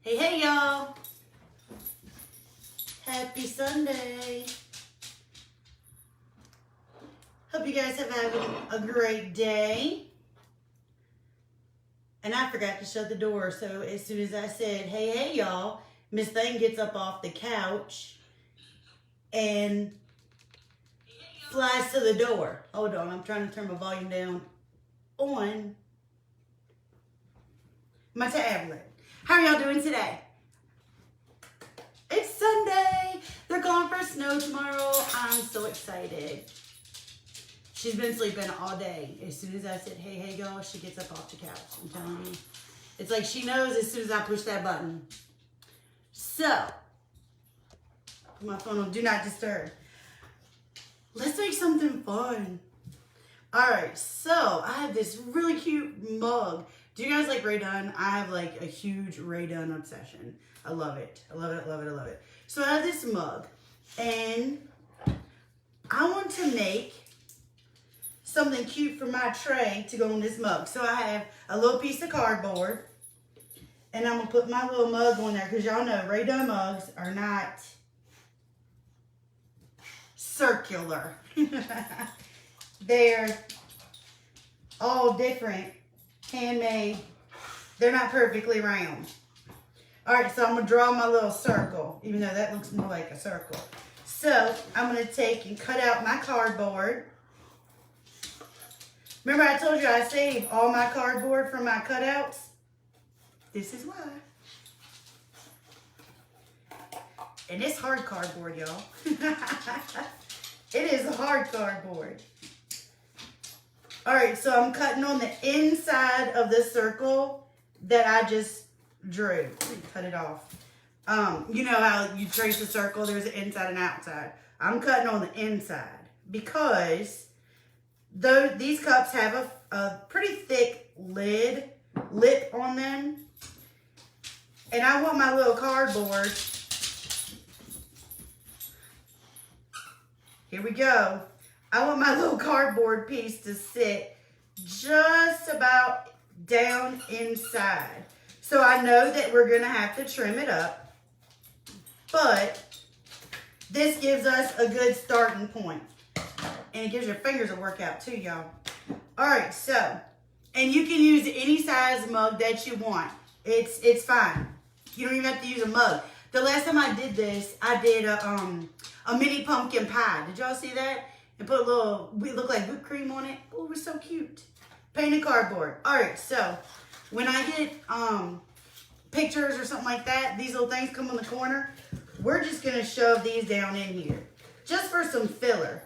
Hey, hey, y'all. Happy Sunday. Hope you guys have having a great day. And I forgot to shut the door, so as soon as I said, hey, hey, y'all, Miss Thing gets up off the couch and flies to the door. Hold on, I'm trying to turn my volume down on my tablet. How are y'all doing today? It's Sunday. They're going for snow tomorrow. I'm so excited. She's been sleeping all day. As soon as I said, hey, hey, y'all, she gets up off the couch. I'm telling you. It's like she knows as soon as I push that button. So, put my phone on Do Not Disturb. Let's make something fun. All right, so I have this really cute mug. Do you guys like Ray Dunn? I have like a huge Ray Dunn obsession. I love it. I love it, I love it, I love it. So I have this mug, and I want to make something cute for my tray to go in this mug. So I have a little piece of cardboard, and I'm going to put my little mug on there, because y'all know Ray Dunn mugs are not circular. They're all different, handmade. They're not perfectly round. All right, so I'm going to draw my little circle, even though that looks more like a circle. So I'm going to take and cut out my cardboard. Remember I told you I saved all my cardboard from my cutouts? This is why. And it's hard cardboard, y'all. It is hard cardboard. All right, so I'm cutting on the inside of the circle that I just drew. Cut it off. You know how you trace a circle, there's an inside and outside. I'm cutting on the inside because these cups have a pretty thick lip on them. And I want my little cardboard. Here we go. I want my little cardboard piece to sit just about down inside. So I know that we're going to have to trim it up, but this gives us a good starting point. And it gives your fingers a workout too, y'all. All right, so, and you can use any size mug that you want. It's fine. You don't even have to use a mug. The last time I did this, I did a mini pumpkin pie. Did y'all see that? And put a little, it looked like whipped cream on it. Oh, it was so cute. Painted cardboard. All right, so when I get pictures or something like that, these little things come in the corner, we're just going to shove these down in here. Just for some filler.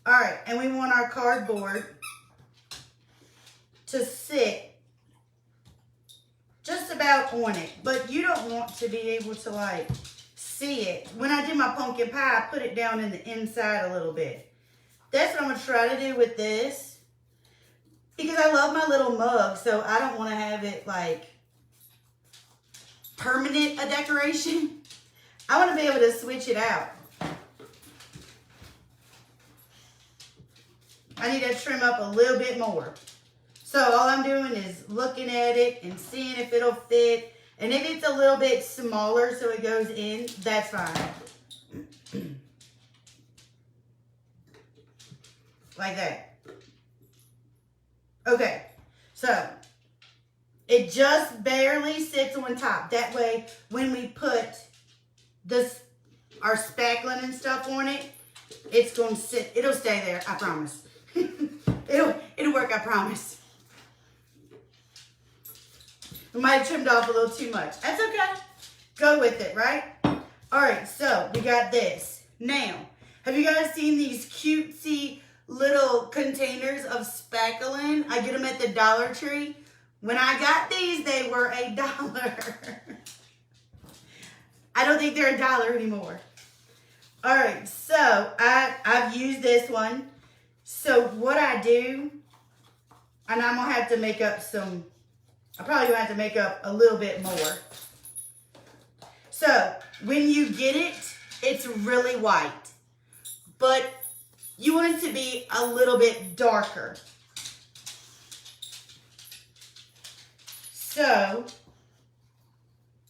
All right, and we want our cardboard to sit just about on it, but you don't want to be able to like see it. When I did my pumpkin pie, I put it down in the inside a little bit. That's what I'm gonna try to do with this, because I love my little mug, so I don't want to have it like permanent a decoration. I want to be able to switch it out. I need to trim up a little bit more. So all I'm doing is looking at it and seeing if it'll fit. And if it's a little bit smaller so it goes in, that's fine. Like that. Okay, so it just barely sits on top. That way, when we put our spackling and stuff on it, it's going to sit. It'll stay there, I promise. It'll work, I promise. We might have trimmed off a little too much. That's okay. Go with it, right? All right, so we got this. Now, have you guys seen these cutesy little containers of spackling? I get them at the Dollar Tree. When I got these, they were $1. I don't think they're $1 anymore. All right, so I've used this one. So what I do, and I'm going to have to make up some, I probably going to have to make up a little bit more. So when you get it, it's really white. But you want it to be a little bit darker. So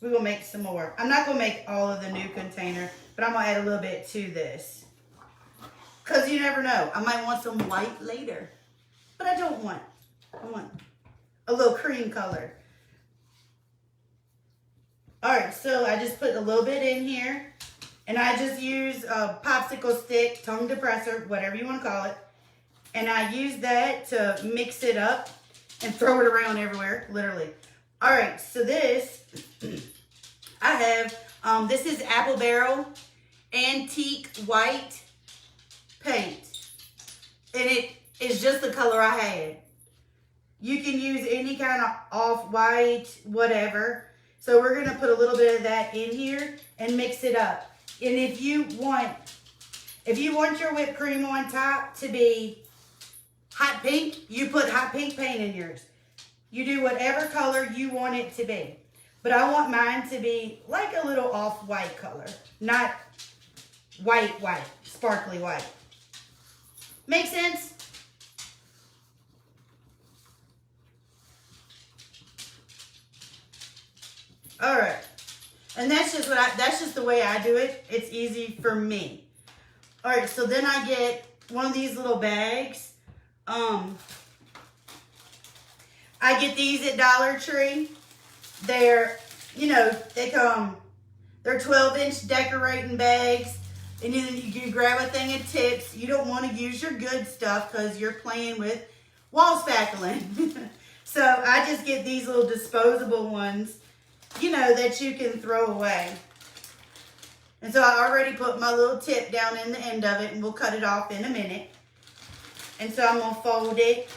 we will make some more. I'm not going to make all of the new container, but I'm going to add a little bit to this. Because you never know. I might want some white later. But I don't want. I want a little cream color. Alright, so I just put a little bit in here. And I just use a popsicle stick, tongue depressor, whatever you want to call it. And I use that to mix it up and throw it around everywhere, literally. Alright, so this, I have, this is Apple Barrel Antique White Paint. And it is just the color I had. You can use any kind of off-white, whatever. So we're going to put a little bit of that in here and mix it up. And if you want your whipped cream on top to be hot pink, you put hot pink paint in yours. You do whatever color you want it to be. But I want mine to be like a little off-white color. Not white, sparkly white. Make sense? All right. And that's just the way I do it. It's easy for me. All right, so then I get one of these little bags. I get these at Dollar Tree. They're, they're 12-inch decorating bags. And then you can grab a thing of tips. You don't want to use your good stuff because you're playing with wall spackling. So I just get these little disposable ones, that you can throw away. And so I already put my little tip down in the end of it, and we'll cut it off in a minute. And so I'm going to fold it.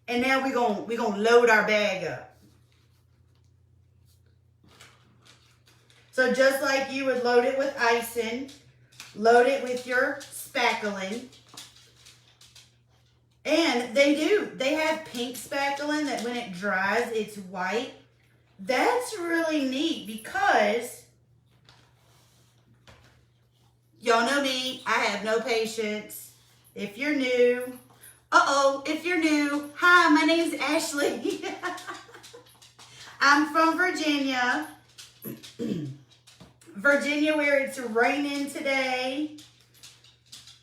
And now we're gonna load our bag up. So just like you would load it with icing, load it with your spackling. And they have pink spackling that when it dries, it's white. That's really neat because y'all know me, I have no patience. If you're new, if you're new, hi, my name's Ashley. I'm from Virginia. Virginia, where it's raining today.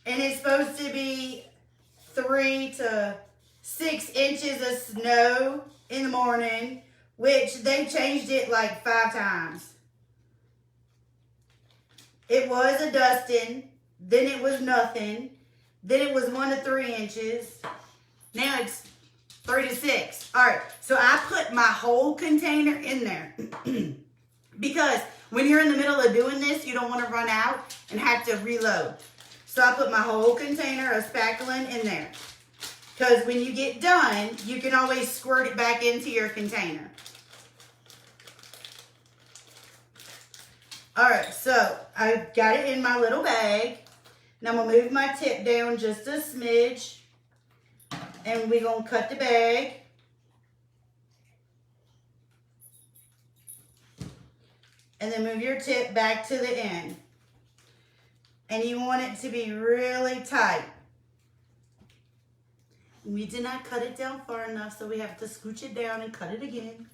And it's supposed to be 3 to 6 inches of snow in the morning, which they changed it like 5 times. It was a dusting, then it was nothing, then it was 1 to 3 inches. Now it's 3 to 6. All right, so I put my whole container in there because when you're in the middle of doing this, you don't want to run out and have to reload. So I put my whole container of spackling in there because when you get done, you can always squirt it back into your container. All right, so I got it in my little bag. Now I'm going to move my tip down just a smidge. And we're going to cut the bag. And then move your tip back to the end. And you want it to be really tight. We did not cut it down far enough, so we have to scooch it down and cut it again.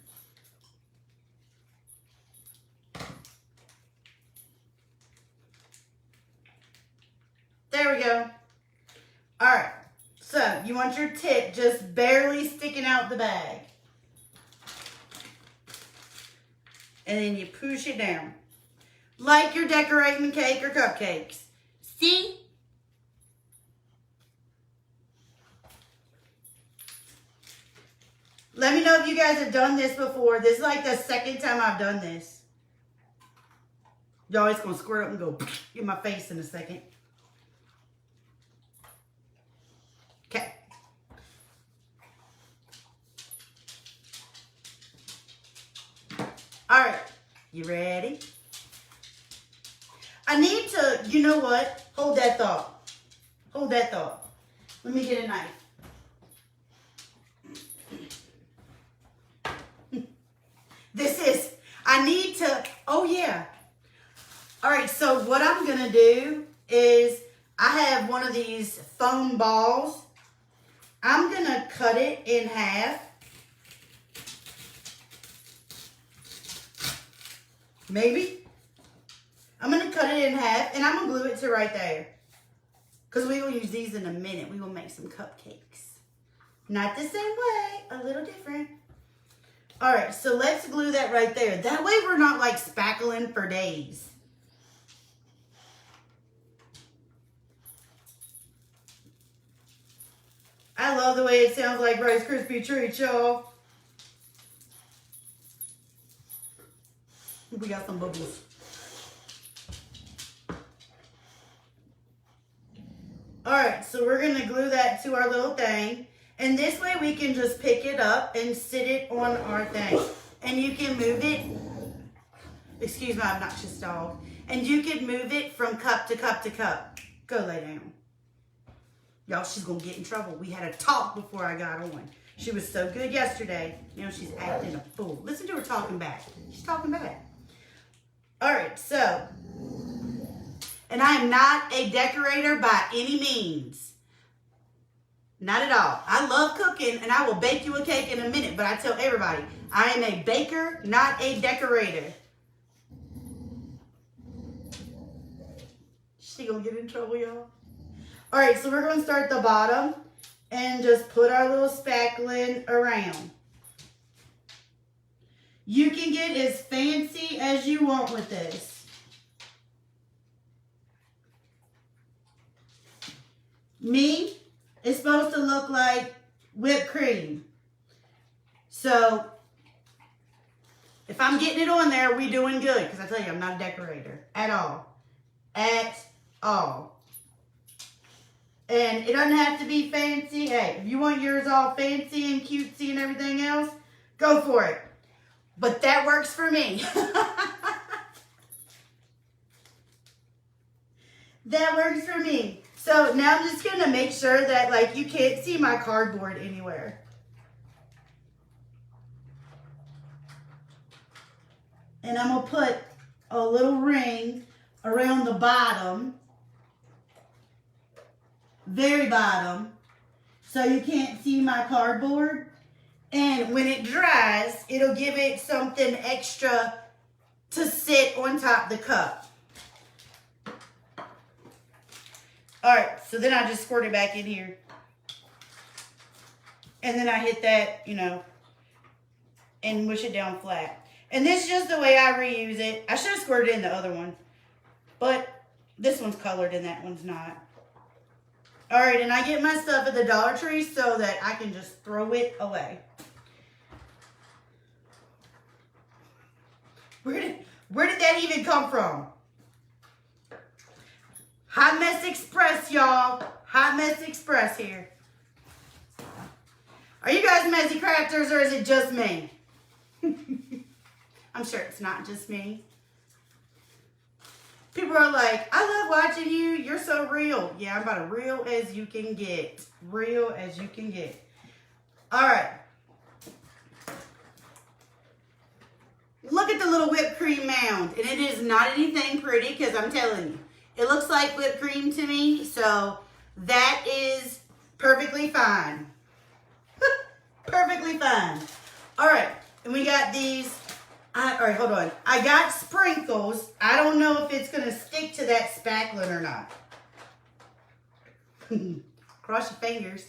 There we go. All right. So you want your tip just barely sticking out the bag. And then you push it down. Like you're decorating cake or cupcakes. See? Let me know if you guys have done this before. This is like the second time I've done this. Y'all, it's going to squirt up and go in my face in a second. Okay. All right. You ready? I need to, you know what? Hold that thought. Hold that thought. Let me get a knife. I need to, oh yeah. All right, so what I'm gonna do is I have one of these foam balls. I'm gonna cut it in half. Maybe. I'm going to cut it in half and I'm going to glue it to right there. Because we will use these in a minute. We will make some cupcakes. Not the same way, a little different. All right, so let's glue that right there. That way we're not like spackling for days. I love the way it sounds like Rice Krispie treats, y'all. We got some bubbles. All right, so we're gonna glue that to our little thing. And this way we can just pick it up and sit it on our thing. And you can move it, excuse my obnoxious dog. And you can move it from cup to cup to cup. Go lay down. Y'all, she's gonna get in trouble. We had a talk before I got on. She was so good yesterday. You know, she's acting a fool. Listen to her talking back. She's talking back. All right, so, and I am not a decorator by any means. Not at all. I love cooking and I will bake you a cake in a minute, but I tell everybody, I am a baker, not a decorator. She gonna get in trouble, y'all. All right, so we're gonna start the bottom and just put our little spackling around. You can get as fancy as you want with this. Me, it's supposed to look like whipped cream. So, if I'm getting it on there, we doing good. Because I tell you, I'm not a decorator. At all. At all. And it doesn't have to be fancy. Hey, if you want yours all fancy and cutesy and everything else, go for it. But that works for me. That works for me. So now I'm just going to make sure that like you can't see my cardboard anywhere. And I'm going to put a little ring around the bottom. Very bottom. So you can't see my cardboard. And when it dries, it'll give it something extra to sit on top of the cup. All right, so then I just squirt it back in here. And then I hit that, you know, and mush it down flat. And this is just the way I reuse it. I should have squirted in the other one. But this one's colored and that one's not. All right, and I get my stuff at the Dollar Tree so that I can just throw it away. Where did that even come from? Hot Mess Express, y'all. Hot Mess Express here. Are you guys messy crafters or is it just me? I'm sure it's not just me. People are like, I love watching you. You're so real. Yeah, I'm about as real as you can get. Real as you can get. All right. Look at the little whipped cream mound. And it is not anything pretty because I'm telling you. It looks like whipped cream to me. So that is perfectly fine. Perfectly fine. All right. And we got these. All right, hold on. I got sprinkles. I don't know if it's going to stick to that spackling or not. Cross your fingers.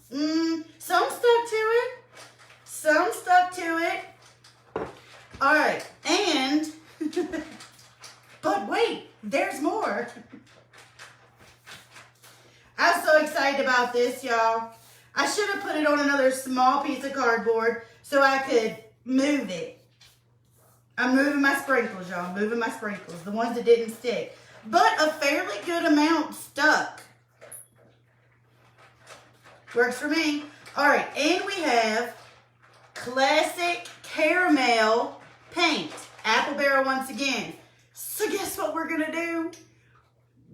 Some stuck to it. Some stuck to it. All right. And, but wait, there's more. I'm so excited about this, y'all. I should have put it on another small piece of cardboard so I could move it. I'm moving my sprinkles, y'all. Moving my sprinkles. The ones that didn't stick. But a fairly good amount stuck. Works for me. All right, and we have classic caramel paint. Apple Barrel once again. So guess what we're going to do?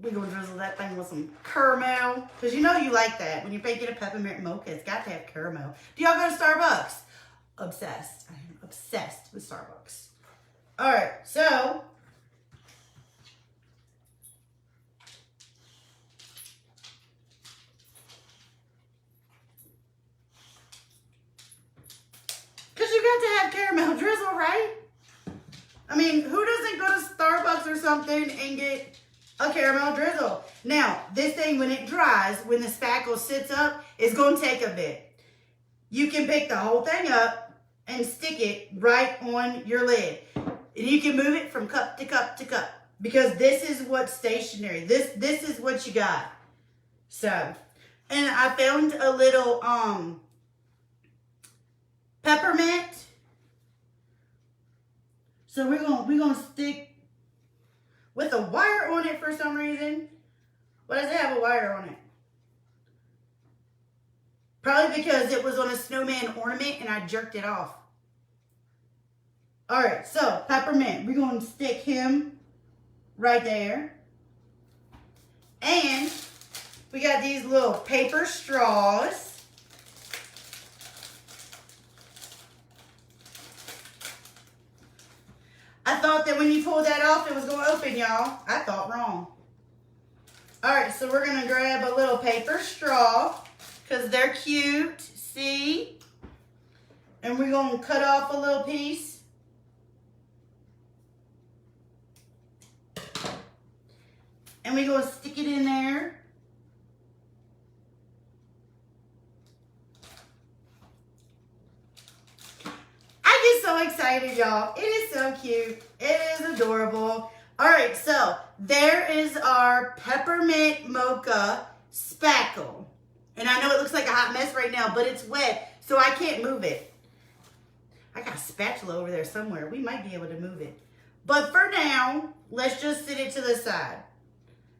We're going to drizzle that thing with some caramel. Because you know you like that. When you're making a peppermint mocha, it's got to have caramel. Do y'all go to Starbucks? Obsessed. I am obsessed with Starbucks. All right, so I mean, who doesn't go to Starbucks or something and get a caramel drizzle? Now, this thing, when it dries, when the spackle sits up, it's going to take a bit. You can pick the whole thing up and stick it right on your lid. And you can move it from cup to cup to cup. Because this is what's stationary. This is what you got. So, and I found a little peppermint. So we're gonna stick with a wire on it for some reason. Why does it have a wire on it? Probably because it was on a snowman ornament and I jerked it off. Alright, so peppermint. We're gonna stick him right there. And we got these little paper straws. I thought that when you pulled that off, it was going to open, y'all. I thought wrong. All right, so we're going to grab a little paper straw because they're cute. See? And we're going to cut off a little piece. And we're going to stick it in there. So excited, y'all. It is so cute. It is adorable. All right, so there is our Peppermint Mocha spackle. And I know it looks like a hot mess right now, but it's wet, so I can't move it. I got a spatula over there somewhere. We might be able to move it. But for now, let's just sit it to the side.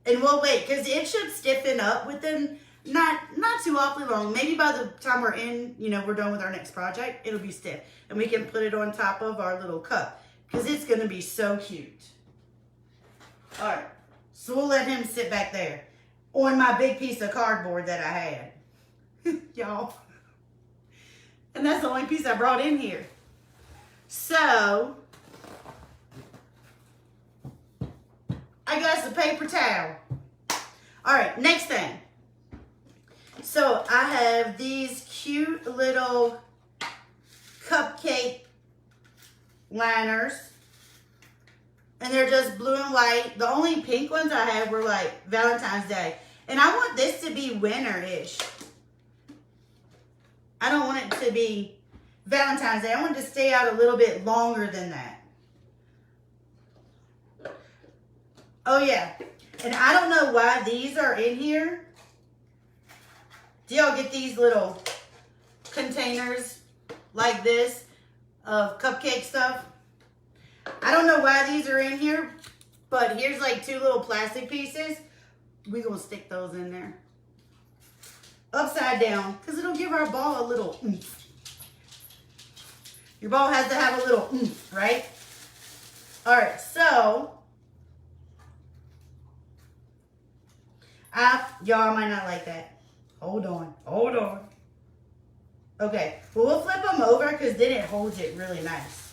And we'll wait, because it should stiffen up within not too awfully long. Maybe by the time we're in, we're done with our next project, it'll be stiff. And we can put it on top of our little cup because it's going to be so cute. All right. So we'll let him sit back there on my big piece of cardboard that I had. Y'all. And that's the only piece I brought in here. So I got some paper towel. All right. Next thing. So I have these cute little cupcake liners. And they're just blue and white. The only pink ones I had were like Valentine's Day. And I want this to be winter-ish. I don't want it to be Valentine's Day. I want it to stay out a little bit longer than that. Oh yeah. And I don't know why these are in here. Do y'all get these little containers like this of cupcake stuff? I don't know why these are in here, but here's like 2 little plastic pieces. We're going to stick those in there. Upside down, because it'll give our ball a little oomph. Your ball has to have a little oomph, right? All right, so y'all might not like that. Hold on. Okay, well, we'll flip them over because then it holds it really nice.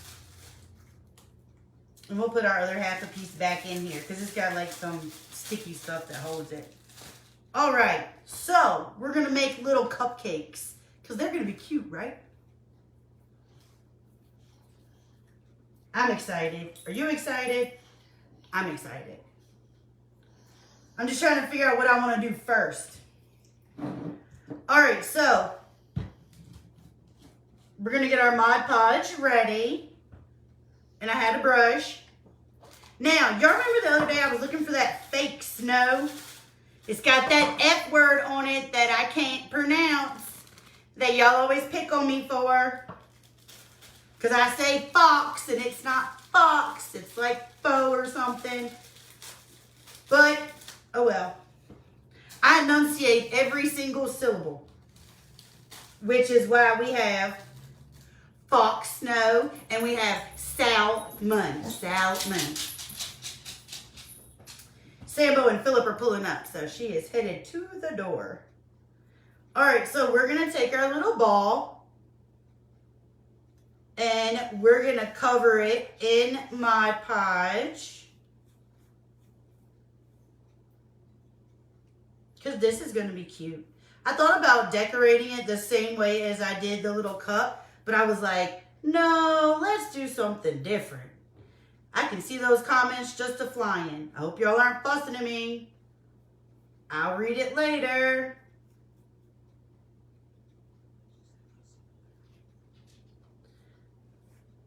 And we'll put our other half a piece back in here because it's got like some sticky stuff that holds it. All right, so we're going to make little cupcakes because they're going to be cute, right? I'm excited. Are you excited? I'm excited. I'm just trying to figure out what I want to do first. All right, so we're going to get our Mod Podge ready. And I had a brush. Now, y'all remember the other day I was looking for that fake snow? It's got that F word on it that I can't pronounce that y'all always pick on me for. Because I say fox and it's not fox. It's like faux or something. But, oh well. I enunciate every single syllable. Which is why we have fox snow and we have salmon. Sambo and Philip are pulling up, so she is headed to the door. All right, so we're going to take our little ball and we're going to cover it in Mod Podge. Because this is going to be cute. I thought about decorating it the same way as I did the little cup, but I was like, no, let's do something different. I can see those comments just a-flying. I hope y'all aren't fussing at me. I'll read it later.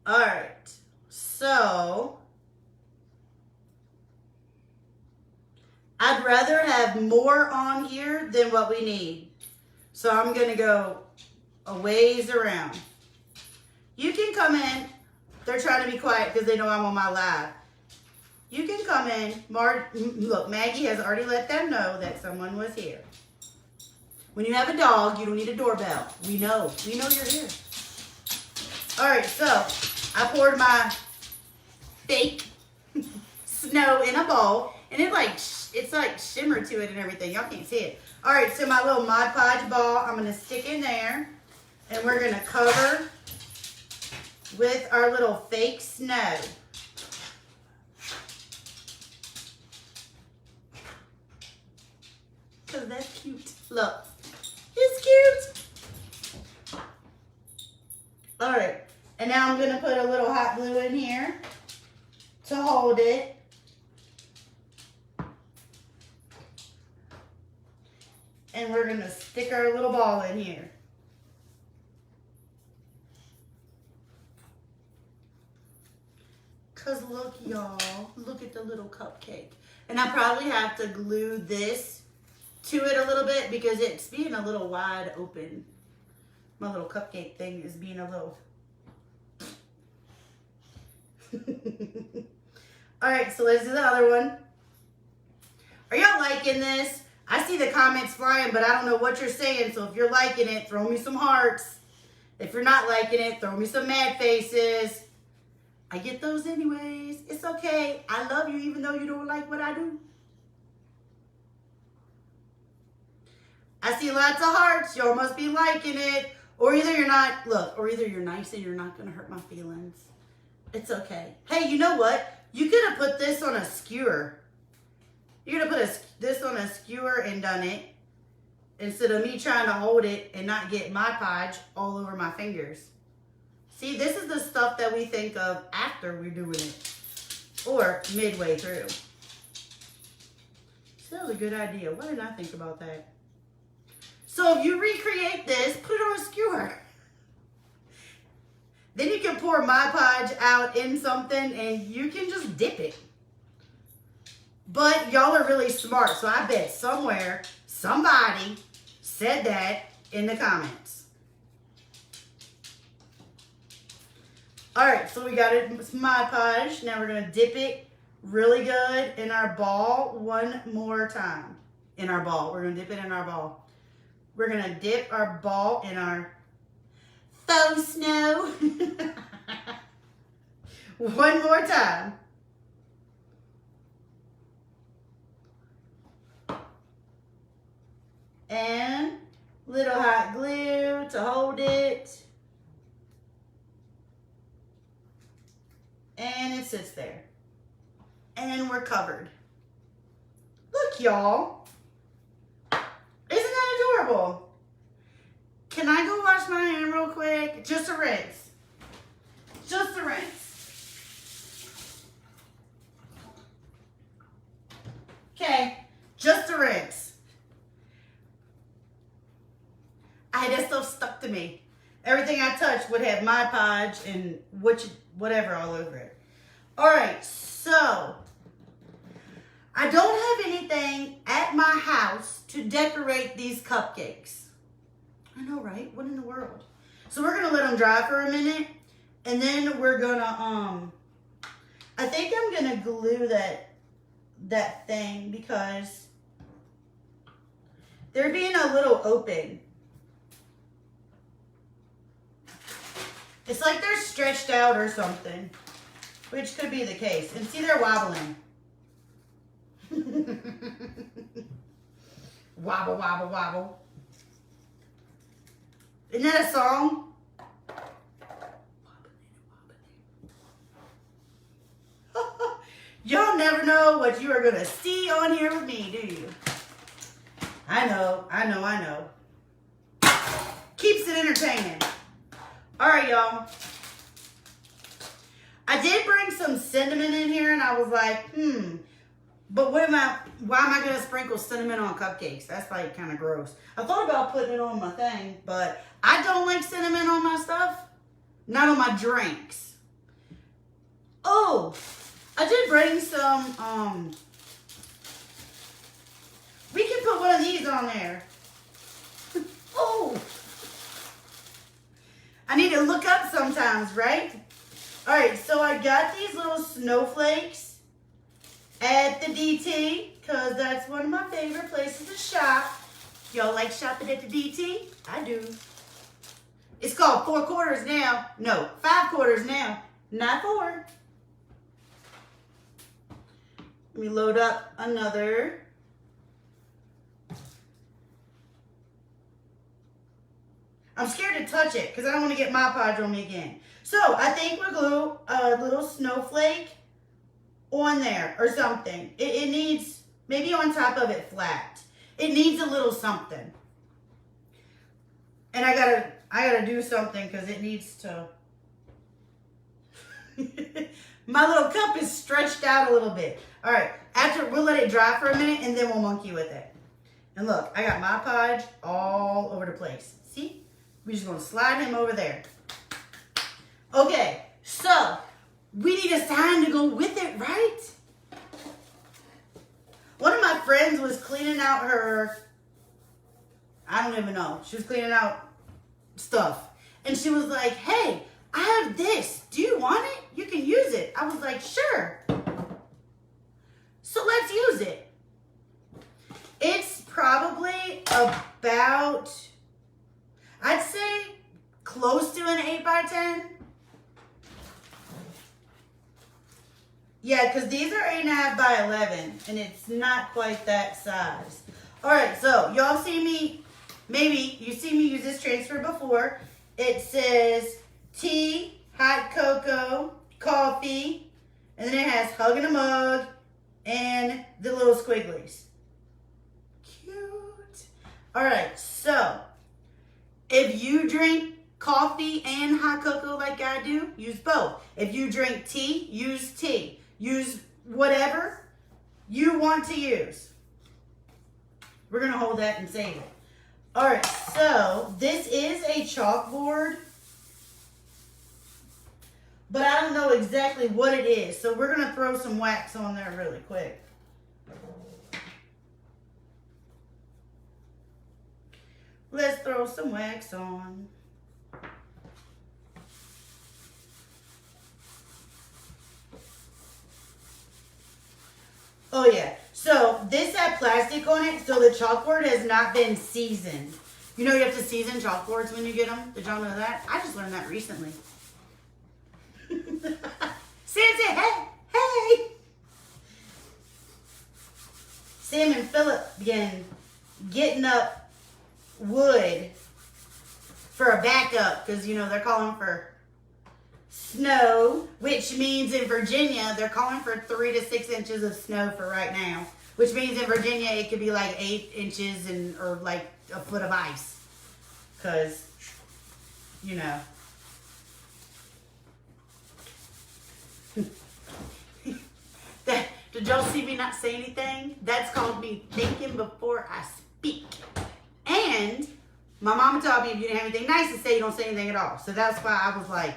All right, so I'd rather have more on here than what we need. So I'm gonna go a ways around. You can come in. They're trying to be quiet because they know I'm on my live. You can come in. Look, Maggie has already let them know that someone was here. When you have a dog, you don't need a doorbell. We know you're here. All right, so I poured my fake snow in a bowl, and it's like shimmer to it and everything. Y'all can't see it. All right, so my little Mod Podge ball, I'm gonna stick in there, and we're gonna cover with our little fake snow. Cause that's cute. Look, it's cute. All right, and now I'm gonna put a little hot glue in here to hold it. And we're gonna stick our little ball in here. Cause look, y'all, look at the little cupcake. And I probably have to glue this to it a little bit because it's being a little wide open. My little cupcake thing is being a little. All right, so let's do the other one. Are y'all liking this? I see the comments flying, but I don't know what you're saying. So if you're liking it, throw me some hearts. If you're not liking it, throw me some mad faces. I get those anyways. It's okay. I love you even though you don't like what I do. I see lots of hearts. Y'all must be liking it. Or either you're not, look, or either you're nice and you're not going to hurt my feelings. It's okay. Hey, you know what? You could have put this on a skewer. You could have put this on a skewer and done it instead of me trying to hold it and not get my podge all over my fingers. See, this is the stuff that we think of after we're doing it or midway through. So that was a good idea. Why didn't I think about that? So if you recreate this, put it on a skewer. Then you can pour my podge out in something and you can just dip it. But y'all are really smart, so I bet somewhere somebody said that in the comments. All right, so we got it, it's Mod Podge. Now we're gonna dip it really good in our ball one more time. In our ball, we're gonna dip it in our ball. We're gonna dip our ball in our faux snow. One more time. And little hot glue to hold it. And it sits there. And we're covered. Look, y'all. Isn't that adorable? Can I go wash my hand real quick? Just a rinse. Just a rinse. Okay, just a rinse. I had that stuff stuck to me. Everything I touched would have my podge and whatever all over it. All right, so I don't have anything at my house to decorate these cupcakes. I know, right? What in the world? So we're gonna let them dry for a minute, and then we're gonna I think I'm gonna glue that thing because they're being a little open. It's like they're stretched out or something, which could be the case. And see, they're wobbling. Wobble, wobble, wobble. Isn't that a song? Y'all never know what you are going to see on here with me, do you? I know. Keeps it entertaining. All right, y'all. I did bring some cinnamon in here, and I was like, but why am I going to sprinkle cinnamon on cupcakes? That's like kind of gross. I thought about putting it on my thing, but I don't like cinnamon on my stuff. Not on my drinks. Oh, I did bring some, we can put one of these on there. Oh, I need to look up sometimes, right? All right, so I got these little snowflakes at the DT because that's one of my favorite places to shop. Y'all like shopping at the DT? I do. It's called 4 quarters now. No, 5 quarters now, not 4. Let me load up another. I'm scared to touch it because I don't want to get Mod Podge on me again. So I think we'll glue a little snowflake on there or something. It needs, maybe on top of it flat. It needs a little something. And I gotta do something because it needs to. My little cup is stretched out a little bit. All right, we'll let it dry for a minute and then we'll monkey with it. And look, I got Mod Podge all over the place. See? We're just gonna slide him over there. Okay, so we need a sign to go with it, right? One of my friends was cleaning out her, I don't even know, she was cleaning out stuff. And she was like, hey, I have this. Do you want it? You can use it. I was like, sure. So let's use it. It's probably about, I'd say close to an 8 by 10. Yeah, because these are 8.5 by 11, and it's not quite that size. All right, so y'all see me, maybe you see me use this transfer before. It says tea, hot cocoa, coffee, and then it has hug in a mug and the little squigglies. Cute. All right, so if you drink coffee and hot cocoa like I do, use both. If you drink tea, use tea. Use whatever you want to use. We're going to hold that and save it. All right, so this is a chalkboard, but I don't know exactly what it is. So we're going to throw some wax on there really quick. Let's throw some wax on. Oh yeah, so this had plastic on it, so the chalkboard has not been seasoned. You know you have to season chalkboards when you get them? Did y'all know that? I just learned that recently. Sam said, hey! Sam and Philip began getting up wood for a backup, because, you know, they're calling for snow, which means in Virginia, they're calling for 3 to 6 inches of snow for right now, which means in Virginia, it could be like 8 inches or like a foot of ice, because, you know. Did y'all see me not say anything? That's called me thinking before I speak. And my mama taught me if you didn't have anything nice to say, you don't say anything at all. So that's why I was like,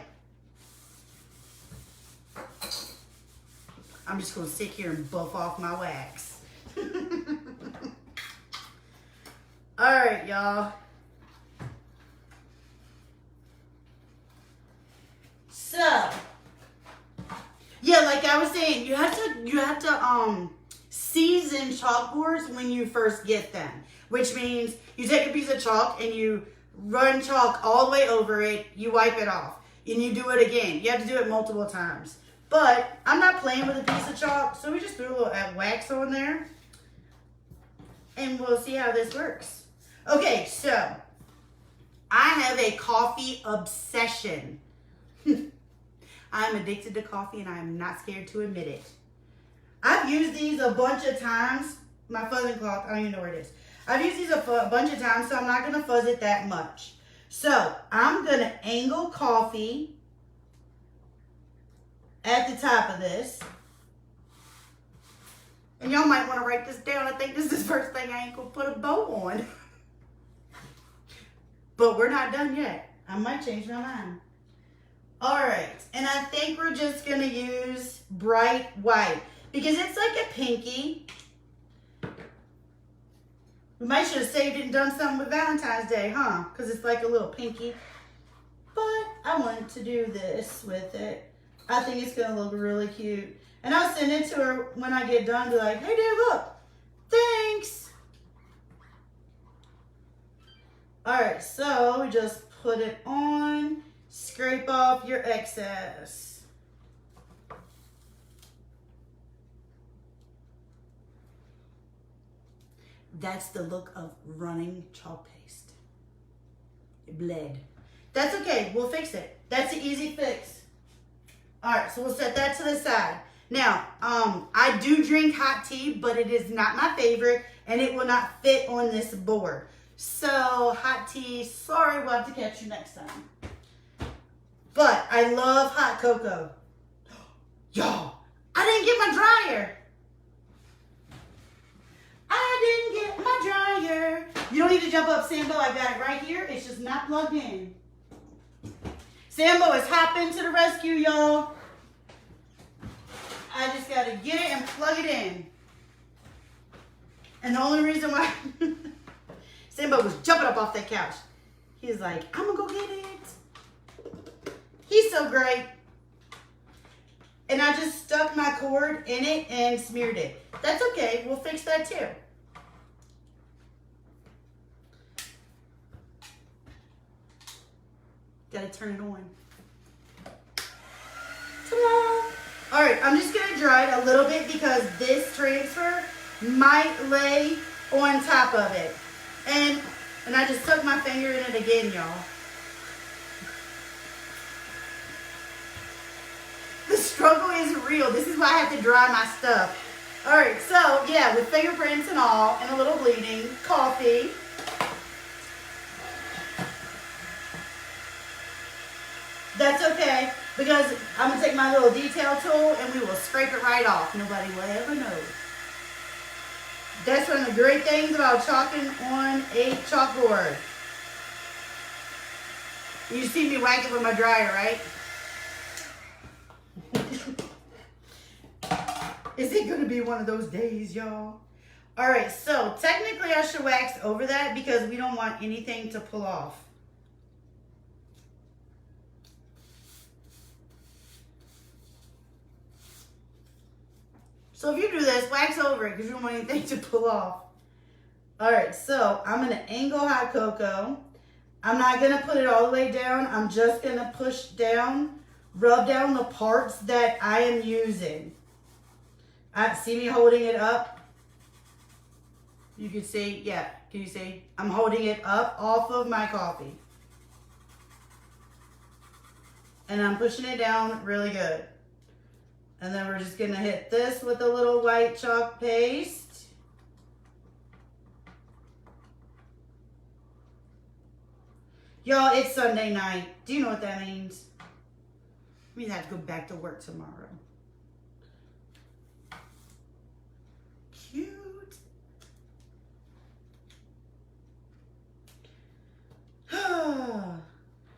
I'm just going to sit here and buff off my wax. All right, y'all. So, yeah, like I was saying, you have to season chalkboards when you first get them, which means you take a piece of chalk and you run chalk all the way over it, you wipe it off, and you do it again. You have to do it multiple times. But I'm not playing with a piece of chalk, so we just threw a little wax on there. And we'll see how this works. Okay, so I have a coffee obsession. I'm addicted to coffee and I'm not scared to admit it. I've used these a bunch of times. My fuzzing cloth, I don't even know where it is. I've used these a bunch of times, so I'm not going to fuzz it that much. So I'm going to angle coffee at the top of this. And y'all might want to write this down. I think this is the first thing I ain't going to put a bow on. But we're not done yet. I might change my mind. All right. And I think we're just going to use bright white because it's like a pinky. We might should have saved it and done something with Valentine's Day, huh? Because it's like a little pinky. But I want to do this with it. I think it's going to look really cute. And I'll send it to her when I get done. Be like, hey, dude, look. Thanks. All right, so we just put it on. Scrape off your excess. That's the look of running chalk paste. It bled. That's okay. We'll fix it. That's an easy fix. All right, so we'll set that to the side. Now, I do drink hot tea, but it is not my favorite, and it will not fit on this board. So, hot tea, sorry, we'll have to catch you next time. But I love hot cocoa. Y'all, I didn't get my dryer. I didn't get my dryer. You don't need to jump up, Sambo. I got it right here. It's just not plugged in. Sambo is hopping to the rescue, y'all. I just got to get it and plug it in. And the only reason why Sambo was jumping up off that couch. He was like, I'm going to go get it. He's so great. And I just stuck my cord in it and smeared it. That's okay. We'll fix that too. Got to turn it on. Ta-da! All right, I'm just gonna dry it a little bit because this transfer might lay on top of it. And I just stuck my finger in it again, y'all. The struggle is real. This is why I have to dry my stuff. All right, so yeah, with fingerprints and all, and a little bleeding, coffee. That's okay, because I'm going to take my little detail tool and we will scrape it right off. Nobody will ever know. That's one of the great things about chalking on a chalkboard. You see me whack it with my dryer, right? Is it going to be one of those days, y'all? All right, so technically I should wax over that because we don't want anything to pull off. So if you do this, wax over it because you don't want anything to pull off. All right, so I'm going to angle hot cocoa. I'm not going to put it all the way down. I'm just going to push down, rub down the parts that I am using. See me holding it up? You can see, yeah, can you see? I'm holding it up off of my coffee. And I'm pushing it down really good. And then we're just going to hit this with a little white chalk paste. Y'all, it's Sunday night. Do you know what that means? It means I have to go back to work tomorrow. Cute.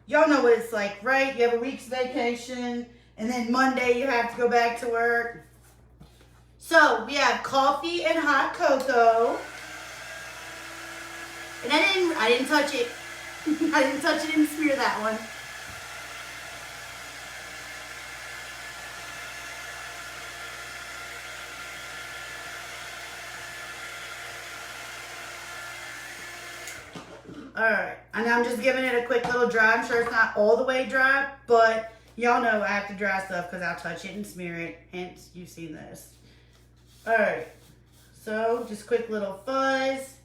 Y'all know what it's like, right? You have a week's vacation. And then Monday you have to go back to work. So we have coffee and hot cocoa. And I didn't touch it. I didn't touch it and smear that one. All right, and I'm just giving it a quick little dry. I'm sure it's not all the way dry, but y'all know I have to dry stuff because I'll touch it and smear it. Hence, you've seen this. All right, so just quick little fuzz.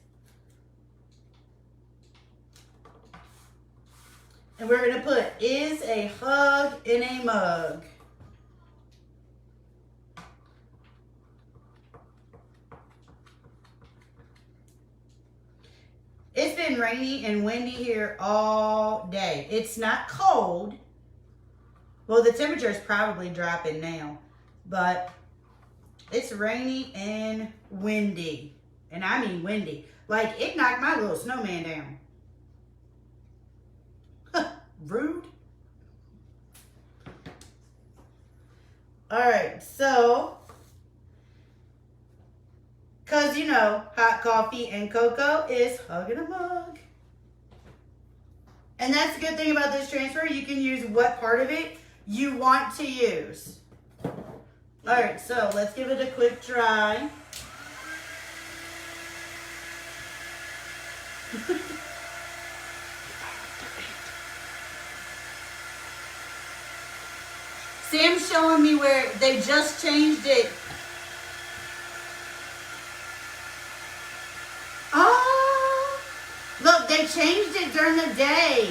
And we're gonna put, is a hug in a mug. It's been rainy and windy here all day. It's not cold, Well, the temperature is probably dropping now, but it's rainy and windy. And I mean windy. Like, it knocked my little snowman down. Rude. All right, so, because, you know, hot coffee and cocoa is hugging a mug. And that's the good thing about this transfer. You can use what part of it you want to use. All right, so let's give it a quick dry. Sam's showing me where they just changed it. Oh, look, they changed it during the day.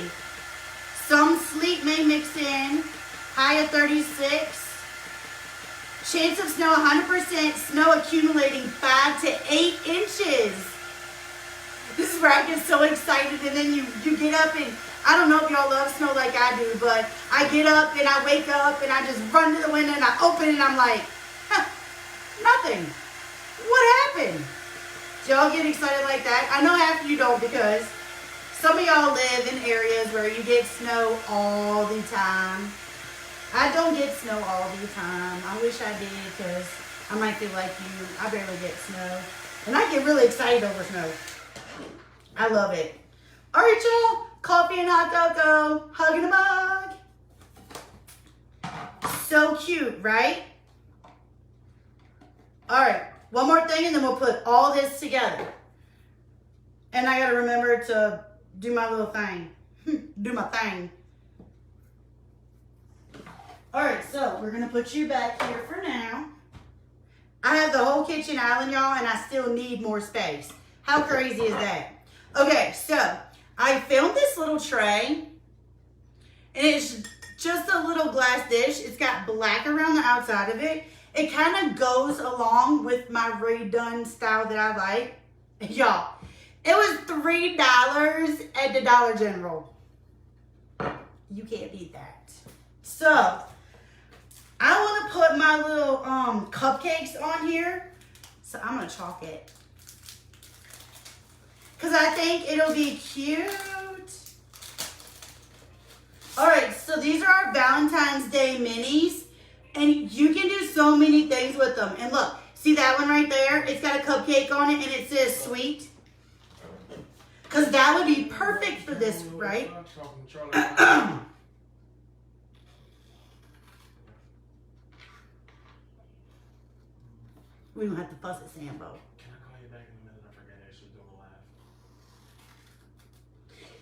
Some sleet may mix in, high of 36. Chance of snow 100%, snow accumulating 5 to 8 inches. This is where I get so excited, and then you get up and, I don't know if y'all love snow like I do, but I get up and I wake up and I just run to the window and I open it and I'm like, huh, nothing. What happened? Do y'all get excited like that? I know half of you don't, because some of y'all live in areas where you get snow all the time. I don't get snow all the time. I wish I did, because I might feel like you. I barely get snow. And I get really excited over snow. I love it. All right, y'all. Coffee and hot cocoa. Hugging a mug. So cute, right? All right. One more thing, and then we'll put all this together. And I got to remember to do my little thing. Do my thing. All right, so we're going to put you back here for now. I have the whole kitchen island, y'all, and I still need more space. How crazy is that? Okay, so I filmed this little tray, and it's just a little glass dish. It's got black around the outside of it. It kind of goes along with my redone style that I like. Y'all, it was $3 at the Dollar General. You can't beat that. So, I want to put my little cupcakes on here. So, I'm going to chalk it. Because I think it'll be cute. All right, so these are our Valentine's Day minis. And you can do so many things with them. And look, see that one right there? It's got a cupcake on it and it says sweet. Because that would be perfect for this, right? We don't have to fuss at Sambo. Can I call you back in a minute? I forgot actually doing a live.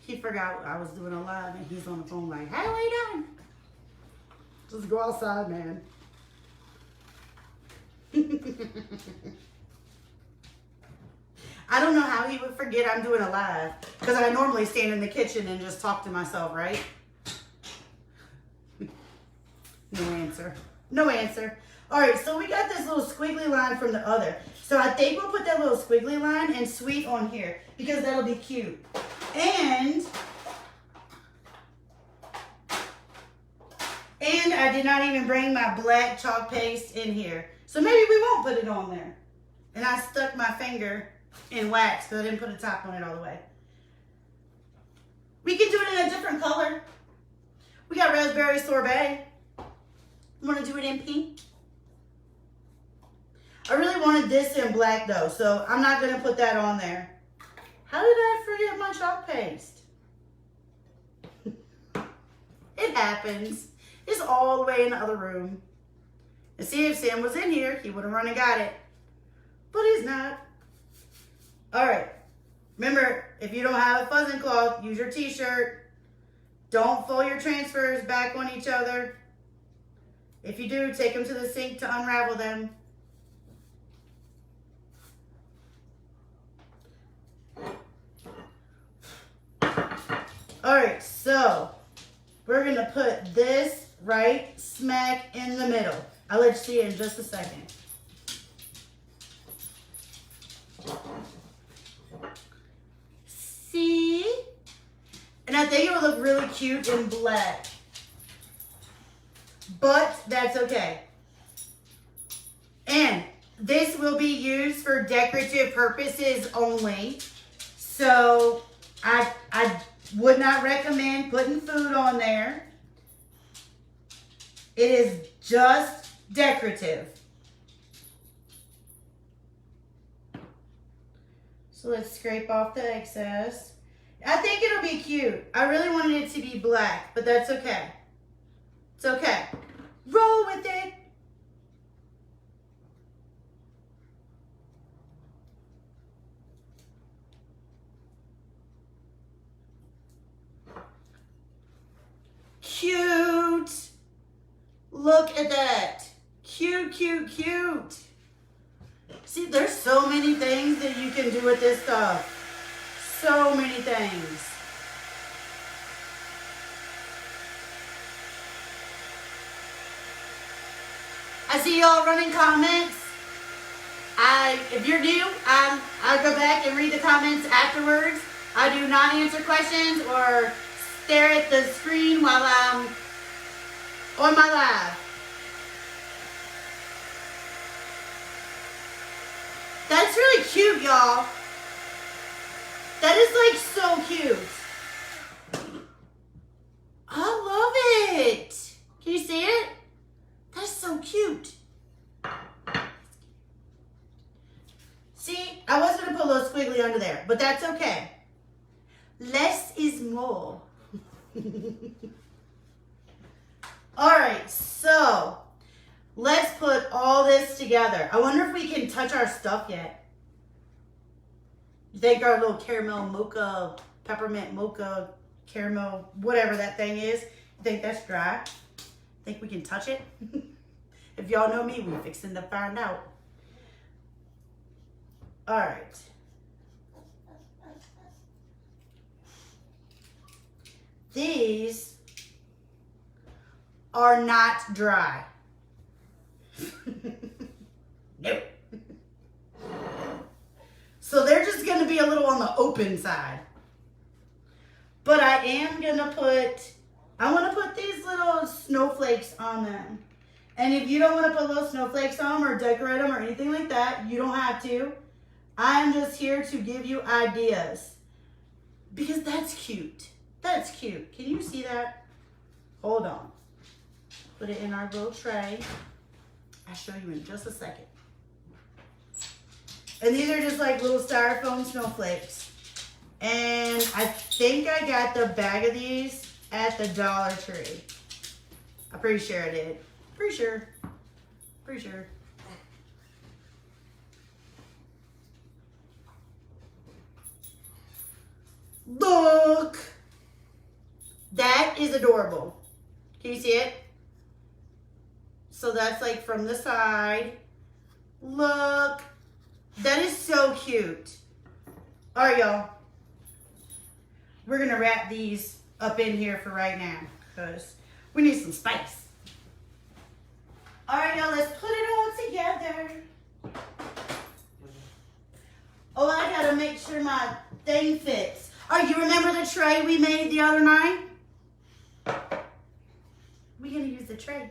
He forgot I was doing a live and he's on the phone like, hey, what are you doing? Just go outside, man. I don't know how he would forget I'm doing a live, because I normally stand in the kitchen and just talk to myself, right? No answer. No answer. All right, so we got this little squiggly line from the other. So I think we'll put that little squiggly line and sweet on here, because that'll be cute. And I did not even bring my black chalk paste in here. So maybe we won't put it on there. And I stuck my finger in wax because I didn't put a top on it all the way. We can do it in a different color. We got raspberry sorbet. Want to do it in pink? I really wanted this in black though, so I'm not going to put that on there. How did I forget my chalk paste? It happens. It's all the way in the other room. And see, if Sam was in here, he would have run and got it. But he's not. All right. Remember, if you don't have a fuzzing cloth, use your t-shirt. Don't fold your transfers back on each other. If you do, take them to the sink to unravel them. All right, so we're going to put this right smack in the middle. I'll let you see it in just a second. See? And I think it would look really cute in black. but that's okay. And this will be used for decorative purposes only. So I would not recommend putting food on there. It is just decorative. So let's scrape off the excess. I think it'll be cute. I really wanted it to be black, but that's okay. It's okay. Roll with it. Cute. Look at that. Cute, cute, cute. See, there's so many things that you can do with this stuff. So many things. I see y'all running comments. If you're new, I'll go back and read the comments afterwards. I do not answer questions or stare at the screen while I'm on my live. That's really cute, y'all. That is like so cute. I love it. Can you see it? That's so cute. See, I was gonna put a little squiggly under there, but that's okay. Less is more. All right, so let's put all this together. I wonder if we can touch our stuff yet. You think our little caramel mocha, peppermint mocha, caramel, whatever that thing is, you think that's dry? Think we can touch it? If y'all know me, we're fixing to find out. All right. These are not dry. Nope. So they're just going to be a little on the open side. But I am going to I want to put these little snowflakes on them. And if you don't want to put little snowflakes on them or decorate them or anything like that, you don't have to. I'm just here to give you ideas. Because that's cute. That's cute. Can you see that? Hold on. Put it in our little tray. I'll show you in just a second. And these are just like little styrofoam snowflakes. And I think I got the bag of these at the Dollar Tree. I'm pretty sure I did. Pretty sure. Look! That is adorable. Can you see it? So that's like from the side. Look. That is so cute. All right, y'all. We're going to wrap these up in here for right now because we need some space. All right, y'all. Let's put it all together. Oh, I got to make sure my thing fits. All right, you remember the tray we made the other night? We're going to use the tray.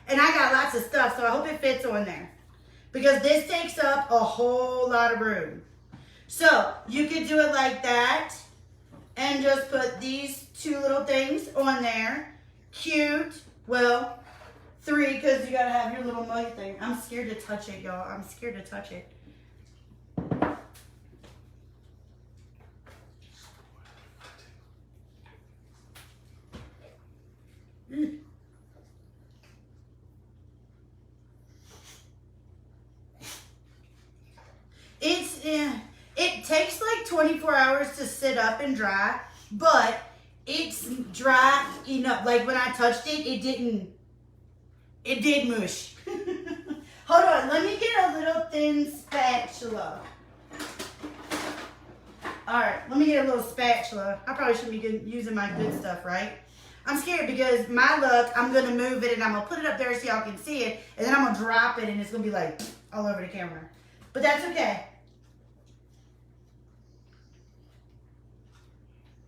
And I got lots of stuff, so I hope it fits on there. Because this takes up a whole lot of room. So, you could do it like that. And just put these two little things on there. Cute. Well, 3 because you got to have your little mug thing. I'm scared to touch it, y'all. I'm scared to touch it. It takes like 24 hours to sit up and dry, but it's dry enough. Like when I touched it, it did mush. Hold on, let me get a little thin spatula. All right, let me get a little spatula. I probably shouldn't be using my good stuff, right? I'm scared because my luck, I'm going to move it and I'm going to put it up there so y'all can see it. And then I'm going to drop it and it's going to be like all over the camera. But that's okay.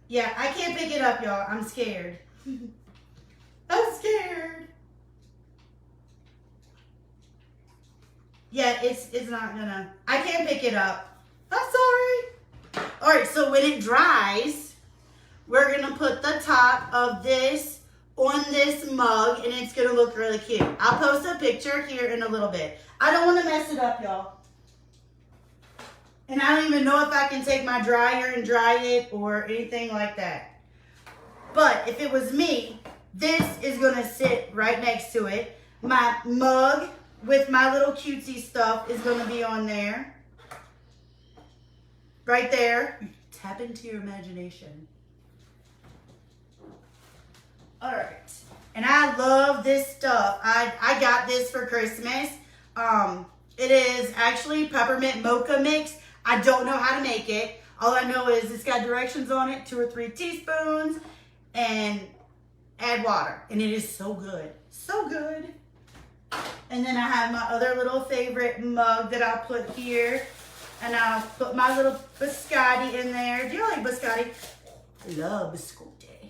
Yeah, I can't pick it up, y'all. I'm scared. I'm scared. Yeah, it's not gonna, I can't pick it up. I'm sorry. All right, so when it dries, we're gonna put the top of this on this mug and it's gonna look really cute. I'll post a picture here in a little bit. I don't wanna mess it up, y'all. And I don't even know if I can take my dryer and dry it or anything like that. But if it was me, this is gonna sit right next to it. My mug with my little cutesy stuff is gonna be on there. Right there. Tap into your imagination. All right. And I love this stuff. I got this for Christmas. It is actually Peppermint Mocha mix. I don't know how to make it. All I know is it's got directions on it, 2 or 3 teaspoons, and add water. And it is so good. So good. And then I have my other little favorite mug that I'll put here. And I'll put my little biscotti in there. Do you like biscotti? I love biscotti.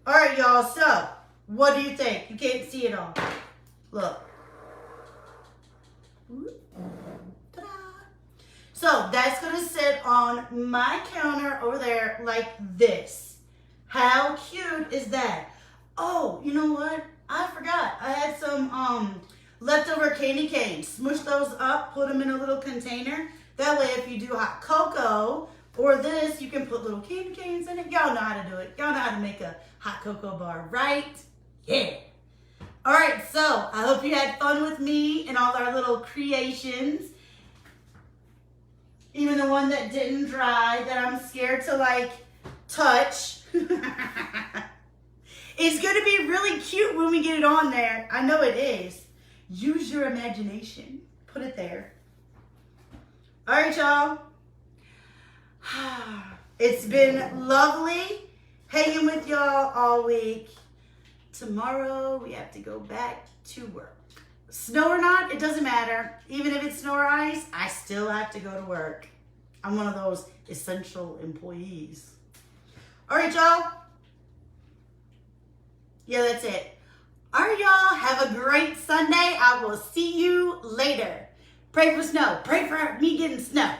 All right, y'all. So, what do you think? You can't see it all. Look. Ta-da. So, that's going to sit on my counter over there like this. How cute is that? Oh, you know what? I forgot. I had some leftover candy canes. Smush those up, put them in a little container. That way, if you do hot cocoa or this, you can put little candy canes in it. Y'all know how to do it. Y'all know how to make a hot cocoa bar, right? Yeah. All right, so I hope you had fun with me and all our little creations. Even the one that didn't dry, that I'm scared to like touch. It's gonna be really cute when we get it on there. I know it is. Use your imagination. Put it there. All right, y'all. It's been lovely hanging with y'all all week. Tomorrow we have to go back to work. Snow or not, it doesn't matter. Even if it's snow or ice, I still have to go to work. I'm one of those essential employees. All right, y'all. Yeah, that's it. All right, y'all. Have a great Sunday. I will see you later. Pray for snow. Pray for me getting snow.